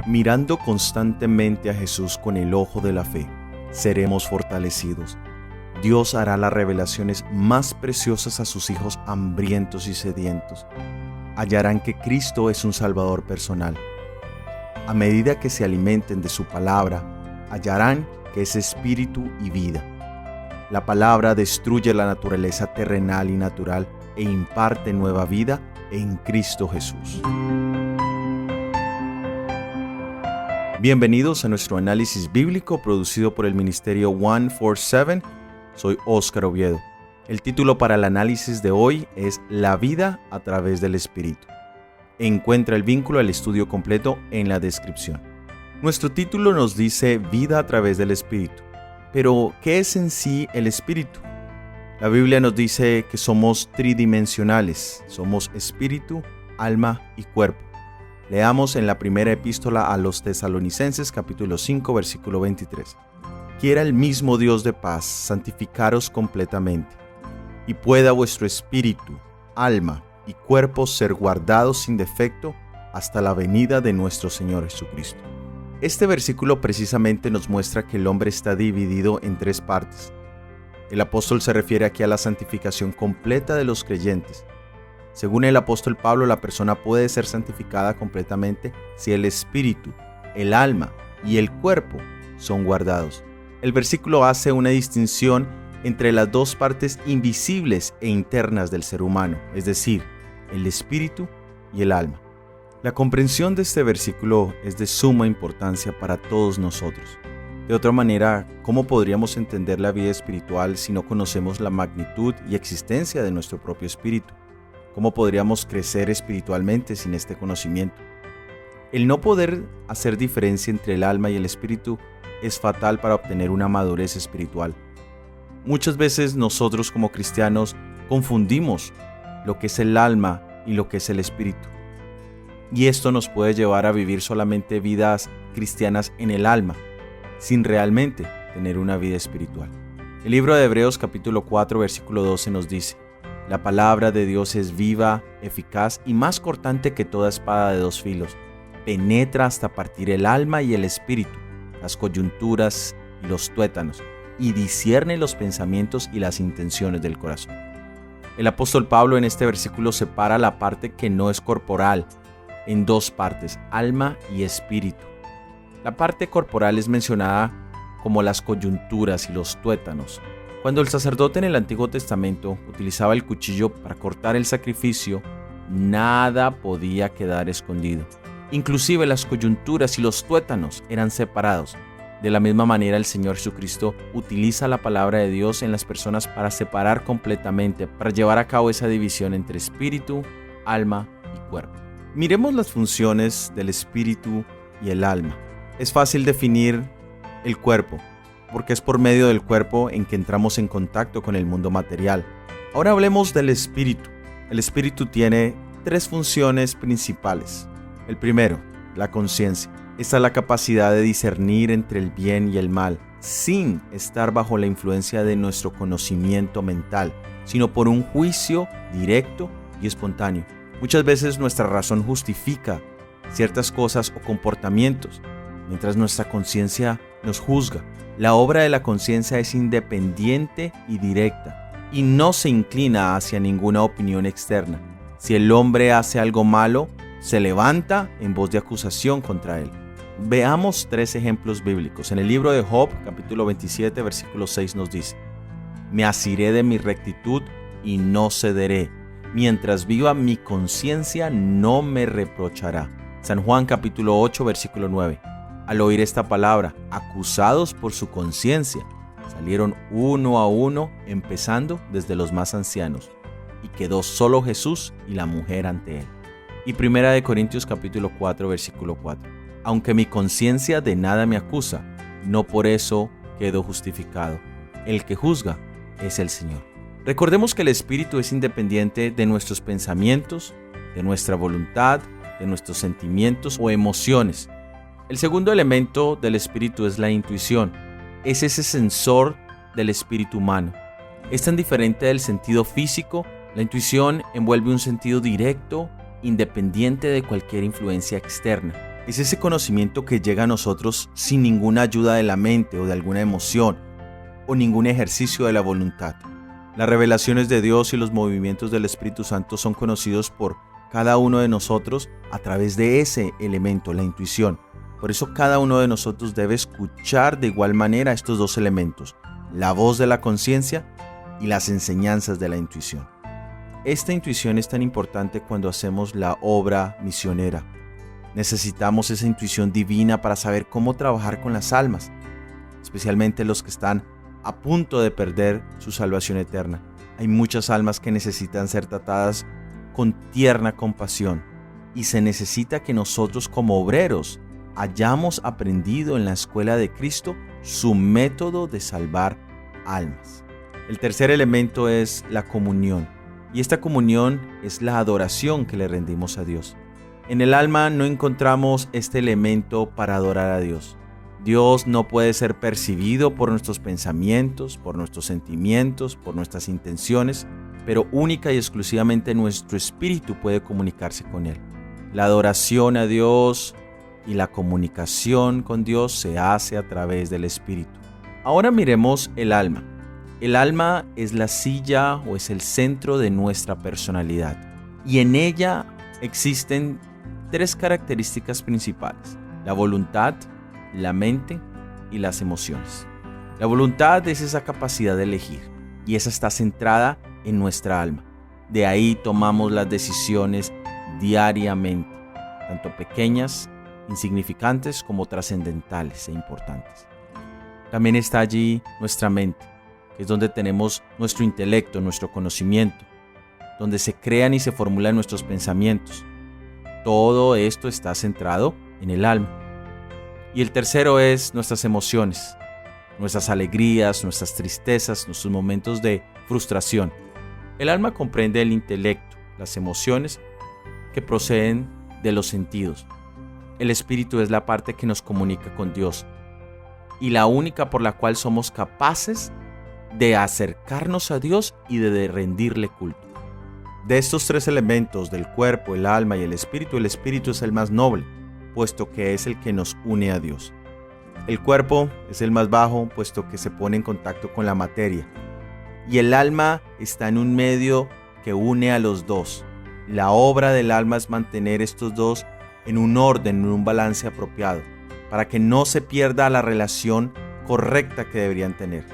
Mirando constantemente a Jesús con el ojo de la fe, seremos fortalecidos. Dios hará las revelaciones más preciosas a sus hijos hambrientos y sedientos. Hallarán que Cristo es un Salvador personal. A medida que se alimenten de su palabra, hallarán que es espíritu y vida. La palabra destruye la naturaleza terrenal y natural e imparte nueva vida en Cristo Jesús. Bienvenidos a nuestro análisis bíblico producido por el Ministerio 147. Soy Óscar Oviedo. El título para el análisis de hoy es La vida a través del Espíritu. Encuentra el vínculo al estudio completo en la descripción. Nuestro título nos dice Vida a través del Espíritu. Pero, ¿qué es en sí el Espíritu? La Biblia nos dice que somos tridimensionales. Somos espíritu, alma y cuerpo. Leamos en la primera epístola a los Tesalonicenses, capítulo 5, versículo 23. Quiera el mismo Dios de paz santificaros completamente, y pueda vuestro espíritu, alma y cuerpo ser guardados sin defecto hasta la venida de nuestro Señor Jesucristo. Este versículo precisamente nos muestra que el hombre está dividido en tres partes. El apóstol se refiere aquí a la santificación completa de los creyentes. Según el apóstol Pablo, la persona puede ser santificada completamente si el espíritu, el alma y el cuerpo son guardados. El versículo hace una distinción entre las dos partes invisibles e internas del ser humano, es decir, el espíritu y el alma. La comprensión de este versículo es de suma importancia para todos nosotros. De otra manera, ¿cómo podríamos entender la vida espiritual si no conocemos la magnitud y existencia de nuestro propio espíritu? ¿Cómo podríamos crecer espiritualmente sin este conocimiento? El no poder hacer diferencia entre el alma y el espíritu es fatal para obtener una madurez espiritual. Muchas veces nosotros como cristianos confundimos lo que es el alma y lo que es el espíritu. Y esto nos puede llevar a vivir solamente vidas cristianas en el alma, sin realmente tener una vida espiritual. El libro de Hebreos capítulo 4 versículo 12 nos dice: La palabra de Dios es viva, eficaz y más cortante que toda espada de dos filos. Penetra hasta partir el alma y el espíritu, las coyunturas y los tuétanos, y discierne los pensamientos y las intenciones del corazón. El apóstol Pablo en este versículo separa la parte que no es corporal en dos partes, alma y espíritu. La parte corporal es mencionada como las coyunturas y los tuétanos. Cuando el sacerdote en el Antiguo Testamento utilizaba el cuchillo para cortar el sacrificio, nada podía quedar escondido. Inclusive las coyunturas y los tuétanos eran separados. De la misma manera, el Señor Jesucristo utiliza la palabra de Dios en las personas para separar completamente, para llevar a cabo esa división entre espíritu, alma y cuerpo. Miremos las funciones del espíritu y el alma. Es fácil definir el cuerpo, porque es por medio del cuerpo en que entramos en contacto con el mundo material. Ahora hablemos del espíritu. El espíritu tiene tres funciones principales. El primero, la conciencia. Esta es la capacidad de discernir entre el bien y el mal, sin estar bajo la influencia de nuestro conocimiento mental, sino por un juicio directo y espontáneo. Muchas veces nuestra razón justifica ciertas cosas o comportamientos, mientras nuestra conciencia nos juzga. La obra de la conciencia es independiente y directa, y no se inclina hacia ninguna opinión externa. Si el hombre hace algo malo, se levanta en voz de acusación contra él. Veamos tres ejemplos bíblicos. En el libro de Job, capítulo 27, versículo 6 nos dice: Me asiré de mi rectitud y no cederé. Mientras viva mi conciencia no me reprochará. San Juan, capítulo 8, versículo 9. Al oír esta palabra, acusados por su conciencia, salieron uno a uno, empezando desde los más ancianos, y quedó solo Jesús y la mujer ante él. Y Primera de Corintios capítulo 4, versículo 4. Aunque mi conciencia de nada me acusa, no por eso quedo justificado. El que juzga es el Señor. Recordemos que el espíritu es independiente de nuestros pensamientos, de nuestra voluntad, de nuestros sentimientos o emociones. El segundo elemento del espíritu es la intuición. Es ese sensor del espíritu humano. Es tan diferente del sentido físico. La intuición envuelve un sentido directo, independiente de cualquier influencia externa. Es ese conocimiento que llega a nosotros sin ninguna ayuda de la mente o de alguna emoción o ningún ejercicio de la voluntad. Las revelaciones de Dios y los movimientos del Espíritu Santo son conocidos por cada uno de nosotros a través de ese elemento, la intuición. Por eso cada uno de nosotros debe escuchar de igual manera estos dos elementos, la voz de la conciencia y las enseñanzas de la intuición. Esta intuición es tan importante cuando hacemos la obra misionera. Necesitamos esa intuición divina para saber cómo trabajar con las almas, especialmente los que están a punto de perder su salvación eterna. Hay muchas almas que necesitan ser tratadas con tierna compasión y se necesita que nosotros como obreros hayamos aprendido en la escuela de Cristo su método de salvar almas. El tercer elemento es la comunión, y esta comunión es la adoración que le rendimos a Dios. En el alma no encontramos este elemento para adorar a Dios. Dios no puede ser percibido por nuestros pensamientos, por nuestros sentimientos, por nuestras intenciones, pero única y exclusivamente nuestro espíritu puede comunicarse con Él. La adoración a Dios y la comunicación con Dios se hace a través del espíritu. Ahora miremos el alma. El alma es la silla o es el centro de nuestra personalidad, y en ella existen tres características principales: la voluntad, la mente y las emociones. La voluntad es esa capacidad de elegir, y esa está centrada en nuestra alma. De ahí tomamos las decisiones diariamente, tanto pequeñas, insignificantes como trascendentales e importantes. También está allí nuestra mente, que es donde tenemos nuestro intelecto, nuestro conocimiento, donde se crean y se formulan nuestros pensamientos. Todo esto está centrado en el alma. Y el tercero es nuestras emociones, nuestras alegrías, nuestras tristezas, nuestros momentos de frustración. El alma comprende el intelecto, las emociones que proceden de los sentidos. El espíritu es la parte que nos comunica con Dios y la única por la cual somos capaces de acercarnos a Dios y de rendirle culto. De estos tres elementos, del cuerpo, el alma y el espíritu es el más noble, puesto que es el que nos une a Dios. El cuerpo es el más bajo, puesto que se pone en contacto con la materia. Y el alma está en un medio que une a los dos. La obra del alma es mantener estos dos en un orden, en un balance apropiado, para que no se pierda la relación correcta que deberían tener.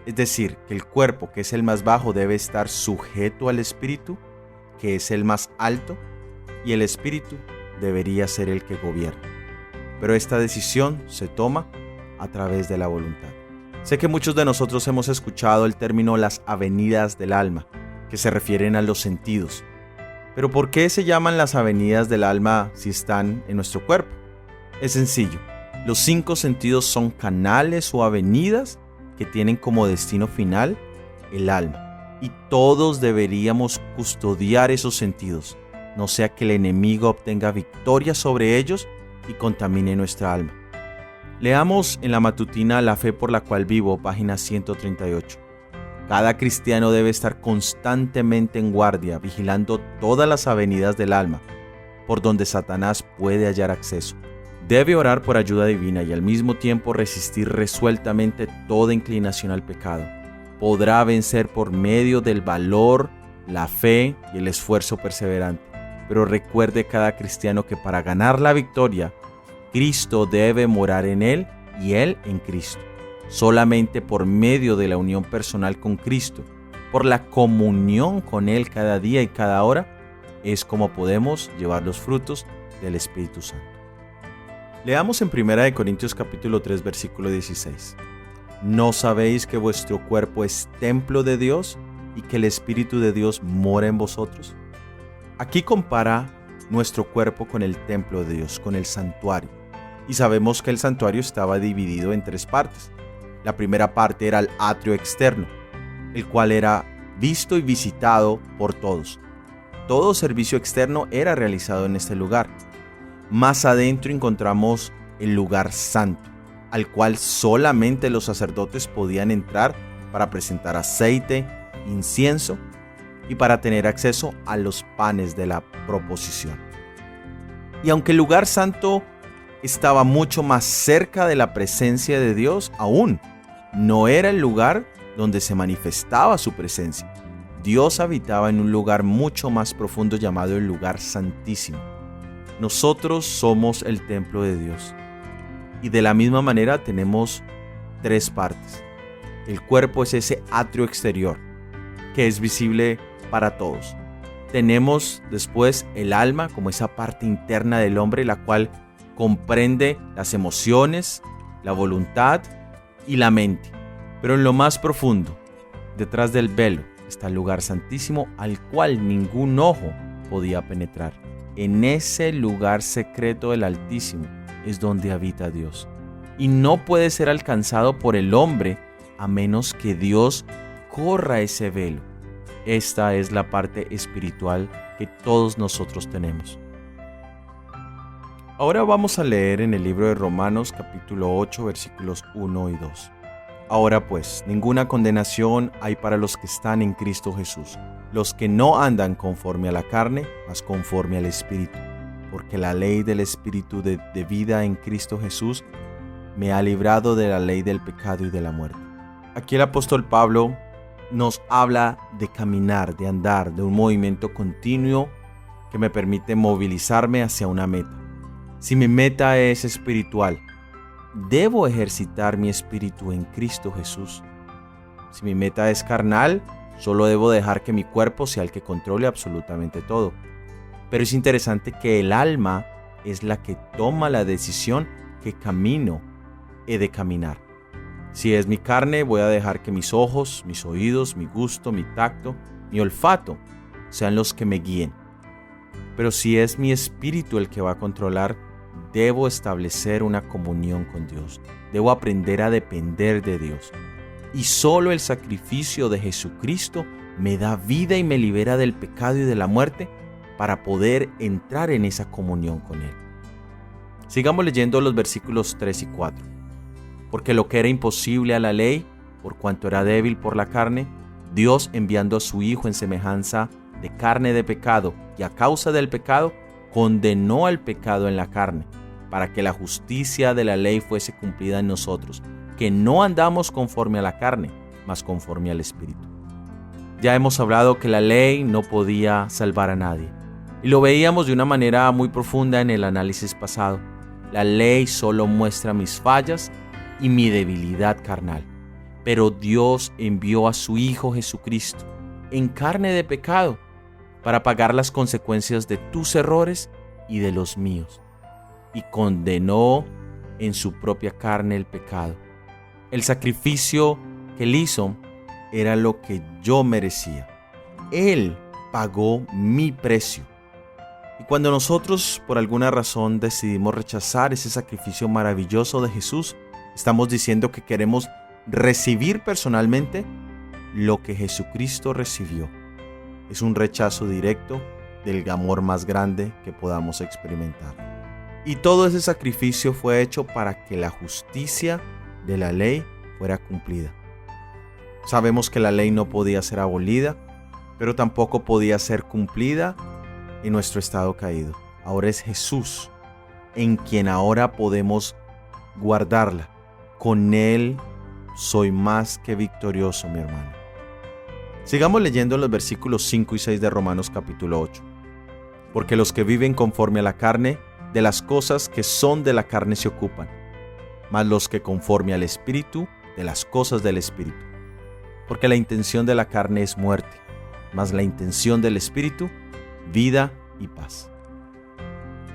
Es decir, que el cuerpo, que es el más bajo, debe estar sujeto al espíritu, que es el más alto, y el espíritu debería ser el que gobierna. Pero esta decisión se toma a través de la voluntad. Sé que muchos de nosotros hemos escuchado el término las avenidas del alma, que se refieren a los sentidos. Pero ¿por qué se llaman las avenidas del alma si están en nuestro cuerpo? Es sencillo. Los 5 sentidos son canales o avenidas que tienen como destino final el alma. Y todos deberíamos custodiar esos sentidos, no sea que el enemigo obtenga victoria sobre ellos y contamine nuestra alma. Leamos en la matutina La fe por la cual vivo, página 138. Cada cristiano debe estar constantemente en guardia, vigilando todas las avenidas del alma, por donde Satanás puede hallar acceso. Debe orar por ayuda divina y al mismo tiempo resistir resueltamente toda inclinación al pecado. Podrá vencer por medio del valor, la fe y el esfuerzo perseverante. Pero recuerde cada cristiano que para ganar la victoria, Cristo debe morar en él y él en Cristo. Solamente por medio de la unión personal con Cristo, por la comunión con Él cada día y cada hora, es como podemos llevar los frutos del Espíritu Santo. Leamos en 1 Corintios capítulo 3, versículo 16. ¿No sabéis que vuestro cuerpo es templo de Dios y que el Espíritu de Dios mora en vosotros? Aquí compara nuestro cuerpo con el templo de Dios, con el santuario. Y sabemos que el santuario estaba dividido en 3 partes. La primera parte era el atrio externo, el cual era visto y visitado por todos. Todo servicio externo era realizado en este lugar. Más adentro encontramos el lugar santo, al cual solamente los sacerdotes podían entrar para presentar aceite, incienso y para tener acceso a los panes de la proposición. Y aunque el lugar santo estaba mucho más cerca de la presencia de Dios aún. No era el lugar donde se manifestaba su presencia. Dios habitaba en un lugar mucho más profundo llamado el lugar santísimo. Nosotros somos el templo de Dios. Y de la misma manera tenemos 3 partes. El cuerpo es ese atrio exterior, que es visible para todos. Tenemos después el alma como esa parte interna del hombre, la cual comprende las emociones, la voluntad y la mente. Pero en lo más profundo, detrás del velo, está el lugar santísimo al cual ningún ojo podía penetrar. En ese lugar secreto del Altísimo es donde habita Dios. Y no puede ser alcanzado por el hombre a menos que Dios corra ese velo. Esta es la parte espiritual que todos nosotros tenemos. Ahora vamos a leer en el libro de Romanos capítulo 8 versículos 1 y 2. Ahora pues, ninguna condenación hay para los que están en Cristo Jesús, los que no andan conforme a la carne, mas conforme al Espíritu, porque la ley del Espíritu de vida en Cristo Jesús me ha librado de la ley del pecado y de la muerte. Aquí el apóstol Pablo nos habla de caminar, de andar, de un movimiento continuo que me permite movilizarme hacia una meta. Si mi meta es espiritual, debo ejercitar mi espíritu en Cristo Jesús. Si mi meta es carnal, solo debo dejar que mi cuerpo sea el que controle absolutamente todo. Pero es interesante que el alma es la que toma la decisión qué camino he de caminar. Si es mi carne, voy a dejar que mis ojos, mis oídos, mi gusto, mi tacto, mi olfato sean los que me guíen. Pero si es mi espíritu el que va a controlar, debo establecer una comunión con Dios. Debo aprender a depender de Dios. Y solo el sacrificio de Jesucristo me da vida y me libera del pecado y de la muerte para poder entrar en esa comunión con Él. Sigamos leyendo los versículos 3 y 4. Porque lo que era imposible a la ley, por cuanto era débil por la carne, Dios enviando a su Hijo en semejanza de carne de pecado y a causa del pecado, condenó al pecado en la carne, para que la justicia de la ley fuese cumplida en nosotros, que no andamos conforme a la carne, mas conforme al Espíritu. Ya hemos hablado que la ley no podía salvar a nadie, y lo veíamos de una manera muy profunda en el análisis pasado. La ley solo muestra mis fallas y mi debilidad carnal, pero Dios envió a su Hijo Jesucristo en carne de pecado para pagar las consecuencias de tus errores y de los míos, y condenó en su propia carne el pecado. El sacrificio que Él hizo era lo que yo merecía. Él pagó mi precio. Y cuando nosotros por alguna razón decidimos rechazar ese sacrificio maravilloso de Jesús, estamos diciendo que queremos recibir personalmente lo que Jesucristo recibió. Es un rechazo directo del amor más grande que podamos experimentar. Y todo ese sacrificio fue hecho para que la justicia de la ley fuera cumplida. Sabemos que la ley no podía ser abolida, pero tampoco podía ser cumplida en nuestro estado caído. Ahora es Jesús en quien ahora podemos guardarla. Con Él soy más que victorioso, mi hermano. Sigamos leyendo los versículos 5 y 6 de Romanos capítulo 8. Porque los que viven conforme a la carne, de las cosas que son de la carne se ocupan, mas los que conforme al Espíritu, de las cosas del Espíritu. Porque la intención de la carne es muerte, mas la intención del Espíritu, vida y paz.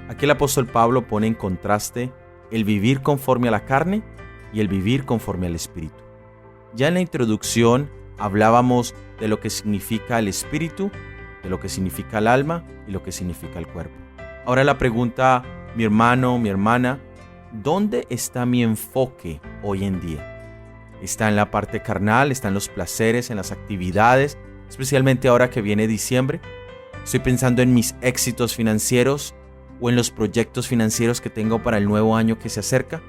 Aquí el apóstol Pablo pone en contraste el vivir conforme a la carne y el vivir conforme al Espíritu. Ya en la introducción hablábamos de lo que significa el Espíritu, de lo que significa el alma y lo que significa el cuerpo. Ahora la pregunta, mi hermano, mi hermana, ¿dónde está mi enfoque hoy en día? ¿Está en la parte carnal? ¿Está en los placeres, en las actividades? Especialmente ahora que viene diciembre. ¿Estoy pensando en mis éxitos financieros o en los proyectos financieros que tengo para el nuevo año que se acerca?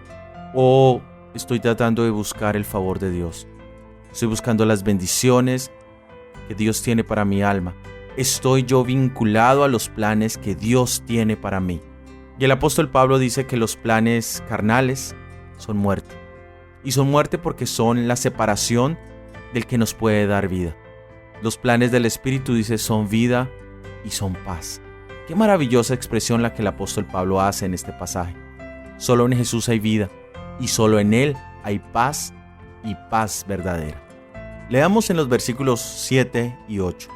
¿O estoy tratando de buscar el favor de Dios? Estoy buscando las bendiciones que Dios tiene para mi alma. ¿Estoy yo vinculado a los planes que Dios tiene para mí? Y el apóstol Pablo dice que los planes carnales son muerte. Y son muerte porque son la separación del que nos puede dar vida. Los planes del Espíritu, dice, son vida y son paz. Qué maravillosa expresión la que el apóstol Pablo hace en este pasaje. Solo en Jesús hay vida y solo en Él hay paz y paz verdadera. Leamos en los versículos 7 y 8.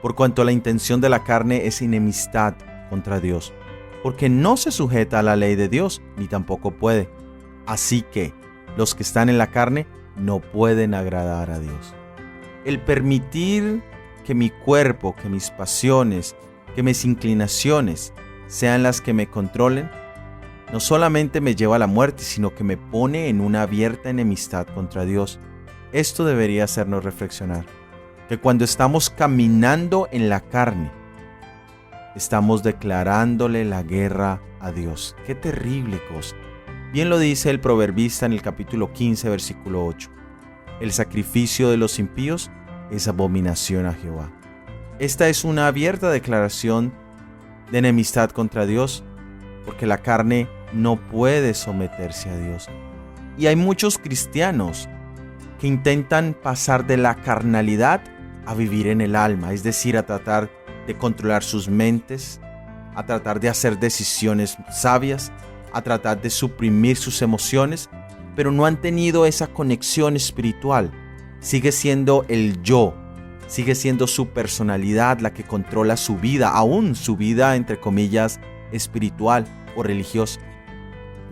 Por cuanto la intención de la carne es enemistad contra Dios, porque no se sujeta a la ley de Dios, ni tampoco puede. Así que los que están en la carne no pueden agradar a Dios. El permitir que mi cuerpo, que mis pasiones, que mis inclinaciones sean las que me controlen, no solamente me lleva a la muerte, sino que me pone en una abierta enemistad contra Dios. Esto debería hacernos reflexionar, que cuando estamos caminando en la carne, estamos declarándole la guerra a Dios. ¡Qué terrible cosa! Bien lo dice el proverbista en el capítulo 15, versículo 8. El sacrificio de los impíos es abominación a Jehová. Esta es una abierta declaración de enemistad contra Dios, porque la carne no puede someterse a Dios. Y hay muchos cristianos que intentan pasar de la carnalidad a vivir en el alma, es decir, a tratar de controlar sus mentes, a tratar de hacer decisiones sabias, a tratar de suprimir sus emociones, pero no han tenido esa conexión espiritual. Sigue siendo el yo, sigue siendo su personalidad la que controla su vida, aún su vida, entre comillas, espiritual o religiosa.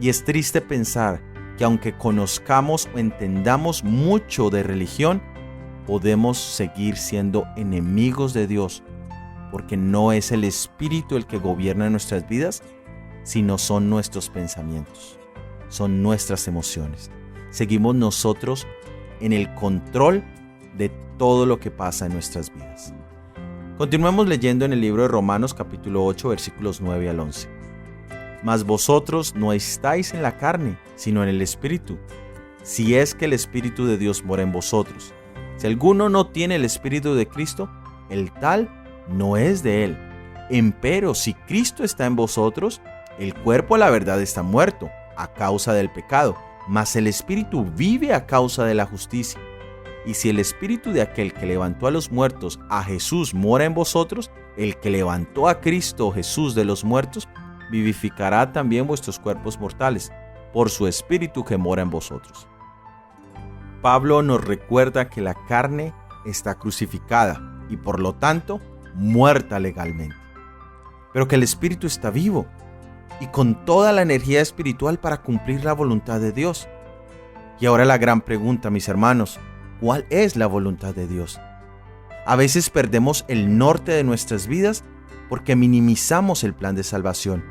Y es triste pensar que aunque conozcamos o entendamos mucho de religión, podemos seguir siendo enemigos de Dios, porque no es el Espíritu el que gobierna nuestras vidas, sino son nuestros pensamientos, son nuestras emociones. Seguimos nosotros en el control de todo lo que pasa en nuestras vidas. Continuemos leyendo en el libro de Romanos capítulo 8 versículos 9 al 11. Mas vosotros no estáis en la carne, sino en el Espíritu, si es que el Espíritu de Dios mora en vosotros. Si alguno no tiene el Espíritu de Cristo, el tal no es de él. Empero, si Cristo está en vosotros, el cuerpo a la verdad está muerto, a causa del pecado, mas el Espíritu vive a causa de la justicia. Y si el Espíritu de aquel que levantó a los muertos, a Jesús, mora en vosotros, el que levantó a Cristo Jesús de los muertos, vivificará también vuestros cuerpos mortales, por su Espíritu que mora en vosotros. Pablo nos recuerda que la carne está crucificada y por lo tanto muerta legalmente, pero que el Espíritu está vivo y con toda la energía espiritual para cumplir la voluntad de Dios. Y ahora la gran pregunta, mis hermanos, ¿cuál es la voluntad de Dios? A veces perdemos el norte de nuestras vidas porque minimizamos el plan de salvación.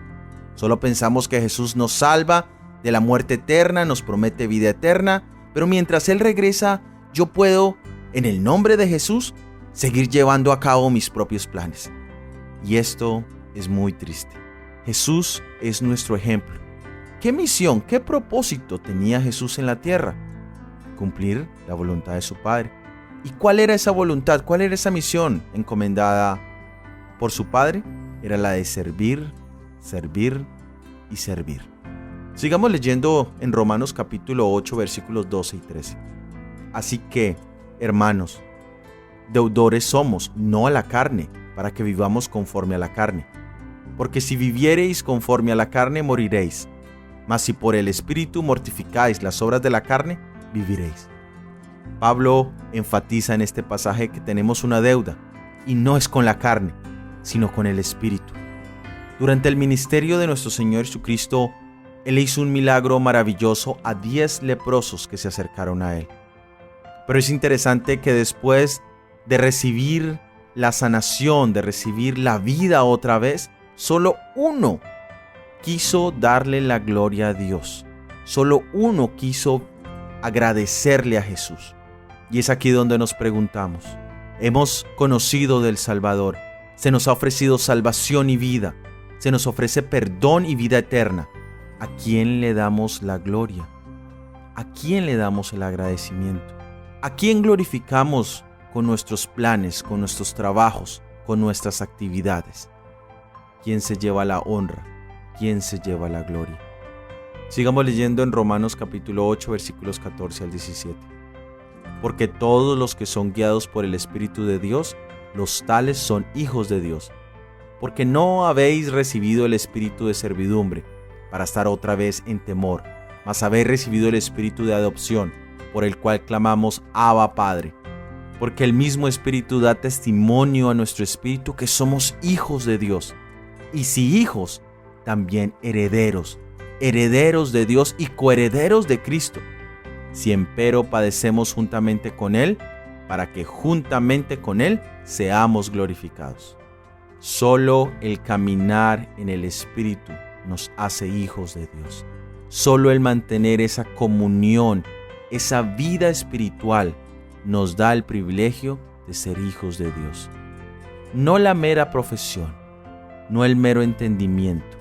Solo pensamos que Jesús nos salva de la muerte eterna, nos promete vida eterna, pero mientras Él regresa, yo puedo, en el nombre de Jesús, seguir llevando a cabo mis propios planes. Y esto es muy triste. Jesús es nuestro ejemplo. ¿Qué misión, qué propósito tenía Jesús en la tierra? Cumplir la voluntad de su Padre. ¿Y cuál era esa voluntad? ¿Cuál era esa misión encomendada por su Padre? Era la de servir, servir y servir. Sigamos leyendo en Romanos capítulo 8 versículos 12 y 13. Así que, hermanos, deudores somos, no a la carne, para que vivamos conforme a la carne. Porque si viviereis conforme a la carne, moriréis. Mas si por el Espíritu mortificáis las obras de la carne, viviréis. Pablo enfatiza en este pasaje que tenemos una deuda, y no es con la carne, sino con el Espíritu. Durante el ministerio de nuestro Señor Jesucristo, Él hizo un milagro maravilloso a 10 leprosos que se acercaron a Él. Pero es interesante que después de recibir la sanación, de recibir la vida otra vez, solo uno quiso darle la gloria a Dios. Solo uno quiso agradecerle a Jesús. Y es aquí donde nos preguntamos, hemos conocido del Salvador, se nos ha ofrecido salvación y vida, se nos ofrece perdón y vida eterna. ¿A quién le damos la gloria? ¿A quién le damos el agradecimiento? ¿A quién glorificamos con nuestros planes, con nuestros trabajos, con nuestras actividades? ¿Quién se lleva la honra? ¿quién se lleva la gloria? Sigamos leyendo en Romanos capítulo 8, versículos 14 al 17. Porque todos los que son guiados por el Espíritu de Dios, los tales son hijos de Dios. Porque no habéis recibido el espíritu de servidumbre, para estar otra vez en temor, mas habéis recibido el espíritu de adopción, por el cual clamamos Abba Padre. Porque el mismo Espíritu da testimonio a nuestro espíritu que somos hijos de Dios. Y si hijos, también herederos, herederos de Dios y coherederos de Cristo. Si empero padecemos juntamente con Él, para que juntamente con Él seamos glorificados. Solo el caminar en el Espíritu nos hace hijos de Dios. Solo el mantener esa comunión, esa vida espiritual, nos da el privilegio de ser hijos de Dios. No la mera profesión, no el mero entendimiento,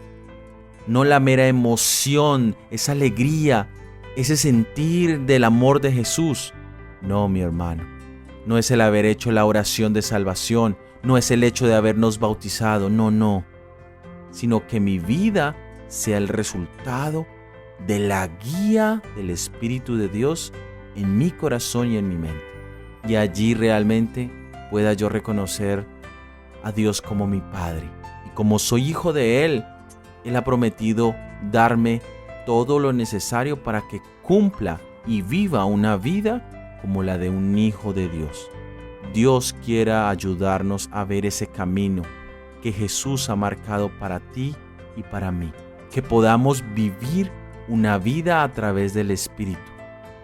no la mera emoción, esa alegría, ese sentir del amor de Jesús. No, mi hermano, no es el haber hecho la oración de salvación, no es el hecho de habernos bautizado, no, sino que mi vida sea el resultado de la guía del Espíritu de Dios en mi corazón y en mi mente. Y allí realmente pueda yo reconocer a Dios como mi Padre. Y como soy hijo de Él, Él ha prometido darme todo lo necesario para que cumpla y viva una vida como la de un hijo de Dios. Dios quiera ayudarnos a ver ese camino que Jesús ha marcado para ti y para mí. Que podamos vivir una vida a través del Espíritu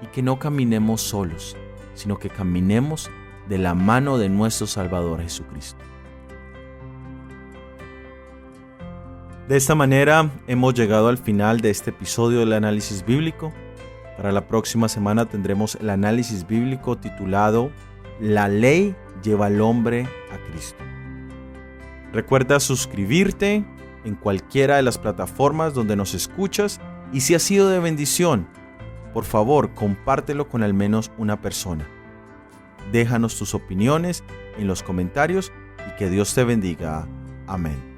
y que no caminemos solos, sino que caminemos de la mano de nuestro Salvador Jesucristo. De esta manera hemos llegado al final de este episodio del análisis bíblico. Para la próxima semana tendremos el análisis bíblico titulado La ley lleva al hombre a Cristo. Recuerda suscribirte en cualquiera de las plataformas donde nos escuchas y si ha sido de bendición, por favor, compártelo con al menos una persona. Déjanos tus opiniones en los comentarios y que Dios te bendiga. Amén.